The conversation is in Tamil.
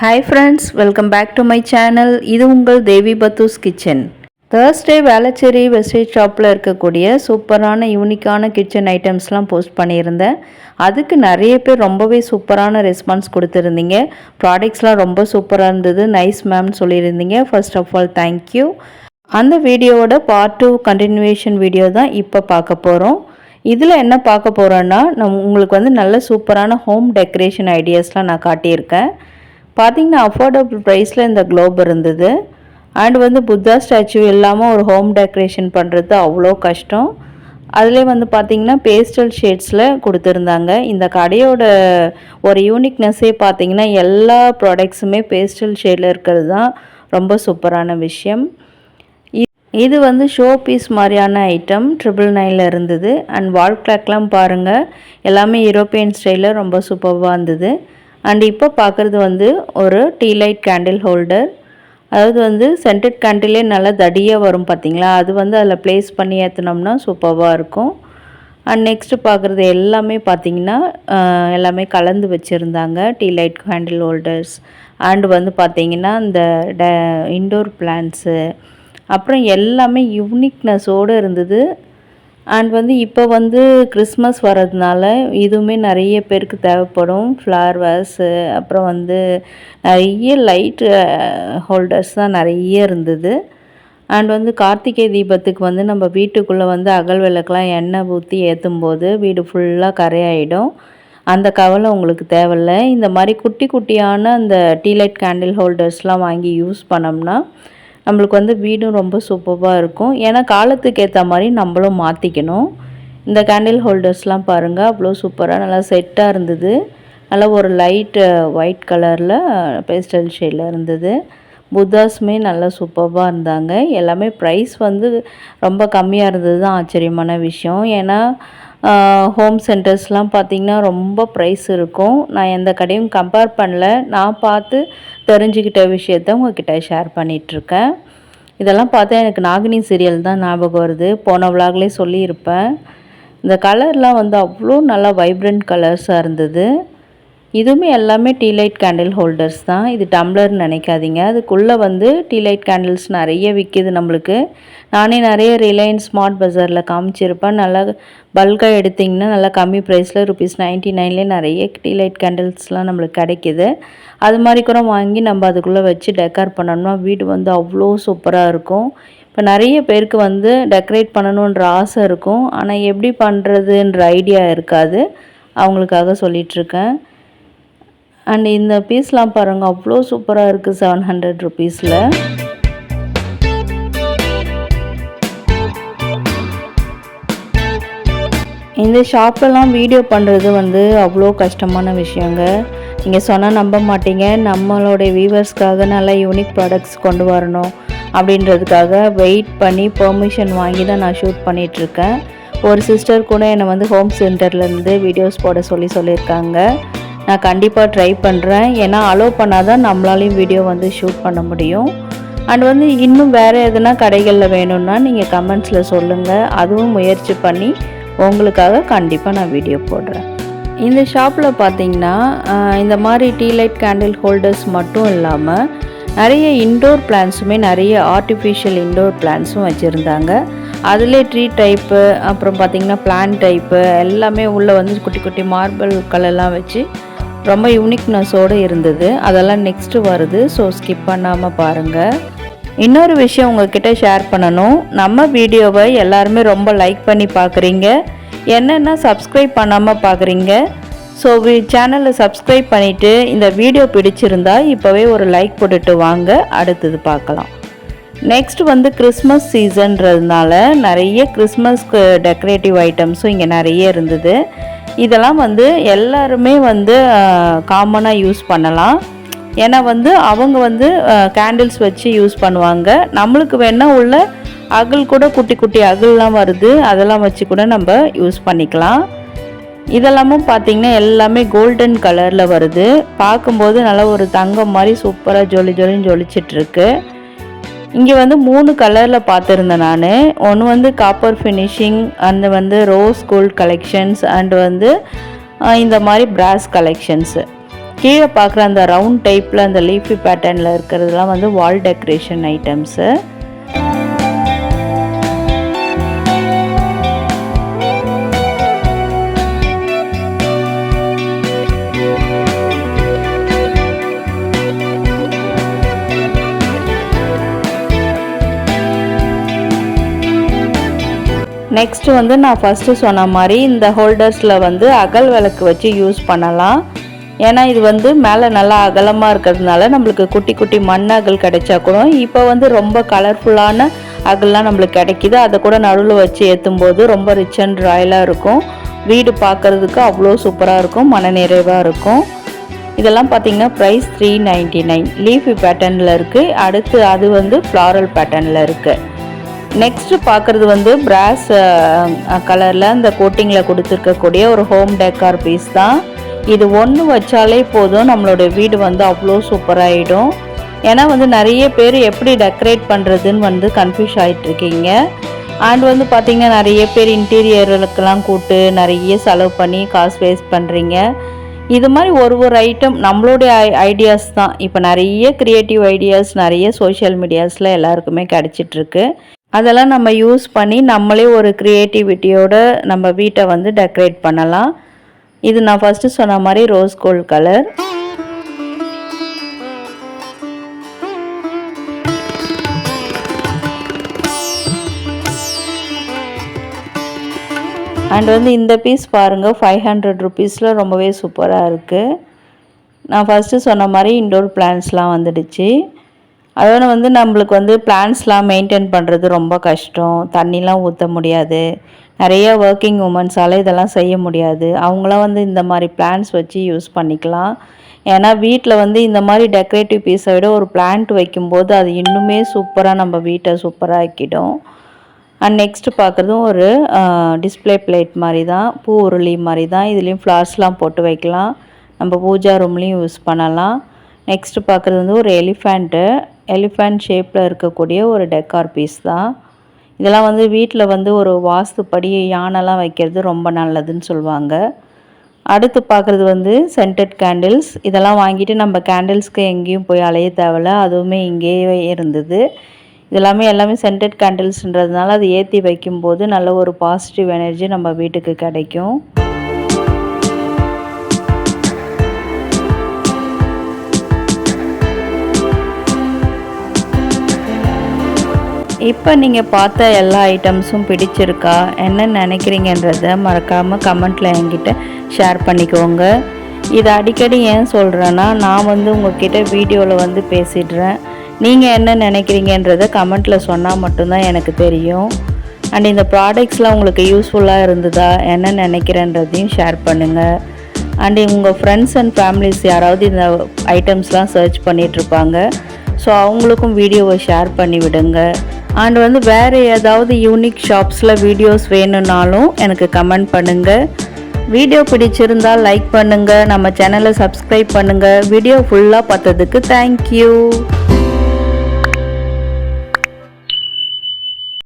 Hi friends, welcome back to my channel. இது உங்கள் தேவி பத்தூஸ் கிச்சன். தேர்ஸ்டே வேளச்சேரி வெஸ்டேஜ் ஷாப்பில் இருக்கக்கூடிய சூப்பரான யூனிக்கான கிச்சன் ஐட்டம்ஸ்லாம் போஸ்ட் பண்ணியிருந்தேன். அதுக்கு நிறைய பேர் ரொம்பவே சூப்பரான ரெஸ்பான்ஸ் கொடுத்துருந்தீங்க. ப்ராடக்ட்ஸ்லாம் ரொம்ப சூப்பராக இருந்தது, நைஸ் மேம்னு சொல்லியிருந்தீங்க. First of all thank you. அந்த வீடியோவோட பார்ட் 2 கண்டினியூவேஷன் வீடியோ தான் இப்போ பார்க்க போகிறோம். இதில் என்ன பார்க்க போகிறோன்னா, உங்களுக்கு நல்ல சூப்பரான ஹோம் டெக்கரேஷன் ஐடியாஸ்லாம் நான் காட்டியிருக்கேன். பார்த்திங்கன்னா அஃபோர்டபுள் ப்ரைஸில் இந்த க்ளோப் இருந்தது. அண்ட் புத்தா ஸ்டாச்சு இல்லாமல் ஒரு ஹோம் டெக்கரேஷன் பண்ணுறது அவ்வளோ கஷ்டம். அதிலே பார்த்திங்கன்னா பேஸ்டல் ஷேட்ஸில் கொடுத்துருந்தாங்க. இந்த கடையோட ஒரு யூனிக்னஸ்ஸே பார்த்திங்கன்னா எல்லா ப்ராடக்ட்ஸுமே பேஸ்டல் ஷேடில் இருக்கிறது தான் ரொம்ப சூப்பரான விஷயம். இது ஷோ பீஸ் மாதிரியான ஐட்டம் 999 இருந்தது. அண்ட் வால் கிளாக்லாம் பாருங்கள், எல்லாமே யூரோப்பியன் ஸ்டைலில் ரொம்ப சூப்பராக இருந்தது. அண்ட் இப்போ பார்க்குறது ஒரு டீ லைட் கேண்டில் ஹோல்டர். அதாவது சென்டட் கேண்டிலே நல்லா தடியாக வரும் பார்த்திங்களா, அது அதில் ப்ளேஸ் பண்ணி ஏற்றினோம்னா சூப்பராக இருக்கும். அண்ட் நெக்ஸ்ட்டு பார்க்குறது எல்லாமே பார்த்திங்கன்னா எல்லாமே கலந்து வச்சுருந்தாங்க. Tea light candle holders and பார்த்திங்கன்னா இந்த இன்டோர் பிளான்ட்ஸு, அப்புறம் எல்லாமே யூனிக்னஸோடு இருந்தது. அண்ட் இப்போ கிறிஸ்மஸ் வர்றதுனால இதுவுமே நிறைய பேருக்கு தேவைப்படும். ஃப்ளவர் வேஸு, அப்புறம் நிறைய லைட் ஹோல்டர்ஸ் தான் நிறைய இருந்தது. அண்ட் கார்த்திகை தீபத்துக்கு நம்ம வீட்டுக்குள்ளே அகல் விளக்கெலாம் எண்ணெய் ஊற்றி ஏற்றும் போது வீடு ஃபுல்லாக கரையாயிடும். அந்த கவலை உங்களுக்கு தேவையில்லை. இந்த மாதிரி குட்டி குட்டியான அந்த டீ லைட் கேண்டில் ஹோல்டர்ஸ்லாம் வாங்கி யூஸ் பண்ணோம்னா நம்மளுக்கு வீடும் ரொம்ப சூப்பராக இருக்கும். ஏன்னா காலத்துக்கு ஏற்ற மாதிரி நம்மளும் மாற்றிக்கணும். இந்த கேண்டில் ஹோல்டர்ஸ்லாம் பாருங்கள், அவ்வளோ சூப்பராக நல்லா செட்டாக இருந்தது. நல்லா ஒரு லைட் ஒயிட் கலரில் பேஸ்டல் ஷேடில் இருந்தது. புத்தாஸுமே நல்லா சூப்பராக இருந்தாங்க. எல்லாமே ப்ரைஸ் ரொம்ப கம்மியாக இருந்தது தான் ஆச்சரியமான விஷயம். ஏன்னா ஹோம் சென்டர்ஸ்லாம் பார்த்திங்கன்னா ரொம்ப ப்ரைஸ் இருக்கும். நான் எந்த கடையும் கம்பேர் பண்ணல, நான் பார்த்து தெரிஞ்சுக்கிட்ட விஷயத்த உங்கள்கிட்ட ஷேர் பண்ணிகிட்ருக்கேன். இதெல்லாம் பார்த்தா எனக்கு நாகினி சீரியல் தான் ஞாபகம் வருது. போன விலாக்லேயே சொல்லியிருப்பேன். இந்த கலர்லாம் அவ்வளோ நல்லா வைப்ரண்ட் கலர்ஸாக இருந்தது. இதுவுமே எல்லாமே டீ லைட் கேண்டில் ஹோல்டர்ஸ் தான். இது டம்ளர்னு நினைக்காதீங்க, அதுக்குள்ளே டீ லைட் கேண்டில்ஸ் நிறைய விற்கிது நம்மளுக்கு. நானே நிறைய ரிலையன்ஸ் ஸ்மார்ட் பஜாரில் காமிச்சிருப்பேன். நல்லா பல்காக எடுத்திங்கன்னா நல்லா கம்மி ப்ரைஸில் ₹99 நிறைய டீ லைட் கேண்டில்ஸ்லாம் நம்மளுக்கு கிடைக்கிது. அது மாதிரி கூட வாங்கி நம்ம அதுக்குள்ளே வச்சு டெக்கர் பண்ணோம்னா வீடு அவ்வளோ சூப்பராக இருக்கும். இப்போ நிறைய பேருக்கு டெக்கரேட் பண்ணணுன்ற ஆசை இருக்கும், ஆனால் எப்படி பண்ணுறதுன்ற ஐடியா இருக்காது. அவங்களுக்காக சொல்லிகிட்ருக்கேன். அண்ட் இந்த பீஸ்லாம் பாருங்கள், அவ்வளோ சூப்பராக இருக்குது. ₹700 இந்த ஷாப்லலாம் வீடியோ பண்ணுறது அவ்வளோ கஷ்டமான விஷயங்க. நீங்கள் சொன்னால் நம்ப மாட்டீங்க. நம்மளோடைய வியூவர்ஸ்க்காக நல்லா யூனிக் ப்ராடக்ட்ஸ் கொண்டு வரணும் அப்படின்றதுக்காக வெயிட் பண்ணி பெர்மிஷன் வாங்கி தான் நான் ஷூட் பண்ணிகிட்ருக்கேன். ஒரு சிஸ்டர் கூட என்னை ஹோம் சென்டர்லேருந்து வீடியோஸ் போட சொல்லியிருக்காங்க. நான் கண்டிப்பாக ட்ரை பண்ணுறேன். ஏன்னா அலோவ் பண்ணால் தான் நம்மளாலையும் வீடியோ ஷூட் பண்ண முடியும். அண்ட் இன்னும் வேறு எதுனா கடைகளில் வேணும்னா நீங்கள் கமெண்ட்ஸில் சொல்லுங்கள். அதுவும் முயற்சி பண்ணி உங்களுக்காக கண்டிப்பாக நான் வீடியோ போடுறேன். இந்த ஷாப்பில் பார்த்தீங்கன்னா இந்த மாதிரி டீ லைட் கேண்டில் ஹோல்டர்ஸ் மட்டும் இல்லாமல் நிறைய இன்டோர் பிளான்ஸுமே, நிறைய ஆர்டிஃபிஷியல் இன்டோர் பிளான்ஸும் வச்சுருந்தாங்க. அதிலே ட்ரீ டைப்பு, அப்புறம் பார்த்திங்கன்னா பிளான் டைப்பு எல்லாமே உள்ளே குட்டி குட்டி மார்பிள் கலர்லாம் வச்சு ரொம்ப யூனிக்னஸோடு இருந்தது. அதெல்லாம் நெக்ஸ்ட்டு வருது, ஸோ ஸ்கிப் பண்ணாமல் பாருங்கள். இன்னொரு விஷயம் உங்கள்கிட்ட ஷேர் பண்ணணும். நம்ம வீடியோவை எல்லாருமே ரொம்ப லைக் பண்ணி பார்க்குறீங்க, என்னென்னா சப்ஸ்கிரைப் பண்ணாமல் பார்க்குறீங்க. ஸோ சேனலை சப்ஸ்கிரைப் பண்ணிவிட்டு இந்த வீடியோ பிடிச்சிருந்தா இப்போவே ஒரு லைக் போட்டுட்டு வாங்க, அடுத்தது பார்க்கலாம். நெக்ஸ்ட் கிறிஸ்மஸ் சீசன்றதுனால நிறைய கிறிஸ்மஸ்க்கு டெக்கரேட்டிவ் ஐட்டம்ஸும் இங்கே நிறைய இருந்தது. இதெல்லாம் எல்லாருமே காமனாக யூஸ் பண்ணலாம். ஏன்னா அவங்க கேண்டில்ஸ் வச்சு யூஸ் பண்ணுவாங்க. நம்மளுக்கு வேணால் உள்ள அகல் கூட குட்டி குட்டி அகல்லாம் வருது, அதெல்லாம் வச்சு கூட நம்ம யூஸ் பண்ணிக்கலாம். இதெல்லாமும் பார்த்திங்கன்னா எல்லாமே கோல்டன் கலரில் வருது. பார்க்கும்போது நல்லா ஒரு தங்கம் மாதிரி சூப்பராக ஜொலின்னு ஜொலிச்சிட்ருக்கு. இங்கே 3 கலரில் பார்த்துருந்தேன் நான். ஒன்று காப்பர் ஃபினிஷிங், அந்த ரோஸ் கோல்ட் கலெக்ஷன்ஸ், அண்டு இந்த மாதிரி பிராஸ் கலெக்ஷன்ஸு. கீழே பார்க்குற அந்த ரவுண்ட் டைப்பில் அந்த லீஃபி பேட்டர்னில் இருக்கிறதுலாம் வந்து வால் டெக்கரேஷன் ஐட்டம்ஸு. நெக்ஸ்ட்டு வந்து நான் ஃபஸ்ட்டு சொன்ன மாதிரி இந்த ஹோல்டர்ஸில் வந்து அகல் விளக்கு வச்சு யூஸ் பண்ணலாம். ஏன்னா இது வந்து மேலே நல்லா அகலமாக இருக்கிறதுனால நம்மளுக்கு குட்டி குட்டி மண் அகல் கிடைச்சா கூட இப்போ வந்து ரொம்ப கலர்ஃபுல்லான அகல்லாம் நம்மளுக்கு கிடைக்கிது. அதை கூட நடுவில் வச்சு ஏற்றும் போது ரொம்ப ரிச் அண்ட் ராயலாக இருக்கும். வீடு பார்க்குறதுக்கு அவ்வளோ சூப்பராக இருக்கும், மனநிறைவாக இருக்கும். இதெல்லாம் பார்த்திங்கன்னா ப்ரைஸ் 399. லீஃபி பேட்டர்னில் இருக்குது. அடுத்து அது வந்து ஃப்ளாரல் பேட்டர்னில் இருக்குது. நெக்ஸ்ட்டு பார்க்குறது வந்து பிராஸ் கலரில் அந்த கோட்டிங்கில் கொடுத்துருக்கக்கூடிய ஒரு ஹோம் டெக்கார் பீஸ் தான். இது ஒன்று வச்சாலே போதும், நம்மளோட வீடு வந்து அவ்வளோ சூப்பராகிடும். ஏன்னா வந்து நிறைய பேர் எப்படி டெக்கரேட் பண்ணுறதுன்னு வந்து கன்ஃபியூஸ் ஆகிட்டுருக்கீங்க. அண்ட் வந்து பார்த்திங்கன்னா நிறைய பேர் இன்டீரியர்களுக்கெல்லாம் கூப்பிட்டு நிறைய செலவு பண்ணி காசு வேஸ்ட் பண்ணுறீங்க. இது மாதிரி ஒரு ஐட்டம் நம்மளுடைய ஐடியாஸ் தான். இப்போ நிறைய க்ரியேட்டிவ் ஐடியாஸ் நிறைய சோஷியல் மீடியாஸில் எல்லாருக்குமே கிடச்சிட்ருக்கு. அதெல்லாம் நம்ம யூஸ் பண்ணி நம்மளே ஒரு க்ரியேட்டிவிட்டியோட நம்ம வீட்டை வந்து டெக்கரேட் பண்ணலாம். இது நான் ஃபஸ்ட்டு சொன்ன மாதிரி ரோஸ் கோல்ட் கலர். அண்ட் வந்து இந்த பீஸ் பாருங்கள், 500 ருபீஸில் ரொம்பவே சூப்பராக இருக்குது. நான் ஃபஸ்ட்டு சொன்ன மாதிரி இன்டோர் பிளான்ட்ஸ்லாம் வந்துடுச்சு. அதோட வந்து நம்மளுக்கு வந்து பிளான்ட்ஸ்லாம் மெயின்டைன் பண்ணுறது ரொம்ப கஷ்டம். தண்ணிலாம் ஊற்ற முடியாது. நிறைய ஒர்க்கிங் உமன்ஸால் இதெல்லாம் செய்ய முடியாது. அவங்களாம் வந்து இந்த மாதிரி பிளான்ட்ஸ் வச்சு யூஸ் பண்ணிக்கலாம். ஏன்னா வீட்டில் வந்து இந்த மாதிரி டெக்கரேட்டிவ் பீஸை விட ஒரு பிளான்ட் வைக்கும்போது அது இன்னுமே சூப்பராக நம்ம வீட்டை சூப்பராக ஆக்கிடும். அண்ட் நெக்ஸ்ட்டு பார்க்குறதும் ஒரு டிஸ்பிளே பிளேட் மாதிரி தான், பூ உருளி மாதிரி தான். இதுலேயும் ஃப்ளார்ஸ்லாம் போட்டு வைக்கலாம். நம்ம பூஜா ரூம்லேயும் யூஸ் பண்ணலாம். நெக்ஸ்ட்டு பார்க்குறது வந்து ஒரு எலிஃபண்ட் ஷேப்பில் இருக்கக்கூடிய ஒரு டெக்கார் பீஸ் தான். இதெல்லாம் வந்து வீட்டில் வந்து ஒரு வாஸ்துப்படி யானைலாம் வைக்கிறது ரொம்ப நல்லதுன்னு சொல்லுவாங்க. அடுத்து பார்க்குறது வந்து சென்டட் கேண்டில்ஸ். இதெல்லாம் வாங்கிட்டு நம்ம கேண்டில்ஸ்க்கு எங்கேயும் போய் அலைய தேவையில்ல, அதுவுமே இங்கேயே இருந்தது. எல்லாமே சென்டட் கேண்டில்ஸ்ன்றதுனால அது ஏற்றி வைக்கும்போது நல்ல ஒரு பாசிட்டிவ் எனர்ஜி நம்ம வீட்டுக்கு கிடைக்கும். இப்போ நீங்கள் பார்த்த எல்லா ஐட்டம்ஸும் பிடிச்சிருக்கா, என்ன நினைக்கிறீங்கன்றத மறக்காமல் கமெண்ட்டில் என்கிட்ட ஷேர் பண்ணிக்கோங்க. இதை அடிக்கடி ஏன் சொல்கிறேன்னா, நான் வந்து உங்கள்கிட்ட வீடியோவில் வந்து பேசிடுறேன். நீங்கள் என்ன நினைக்கிறீங்கன்றத கமெண்ட்டில் சொன்னால் மட்டும்தான் எனக்கு தெரியும். அண்ட் இந்த ப்ராடக்ட்ஸ்லாம் உங்களுக்கு யூஸ்ஃபுல்லாக இருந்ததா, என்ன நினைக்கிறேன்றதையும் ஷேர் பண்ணுங்கள். அண்ட் உங்கள் ஃப்ரெண்ட்ஸ் அண்ட் ஃபேமிலிஸ் யாராவது இந்த ஐட்டம்ஸ்லாம் சர்ச் பண்ணிகிட்ருப்பாங்க. ஸோ அவங்களுக்கும் வீடியோவை ஷேர் பண்ணி விடுங்க. அண்ட் வந்து வேறு ஏதாவது யூனிக் ஷாப்ஸில் வீடியோஸ் வேணும்னாலும் எனக்கு கமெண்ட் பண்ணுங்கள். வீடியோ பிடிச்சிருந்தால் லைக் பண்ணுங்கள், நம்ம சேனலை சப்ஸ்கிரைப் பண்ணுங்கள். வீடியோ ஃபுல்லாக பார்த்ததுக்கு தேங்க்யூ.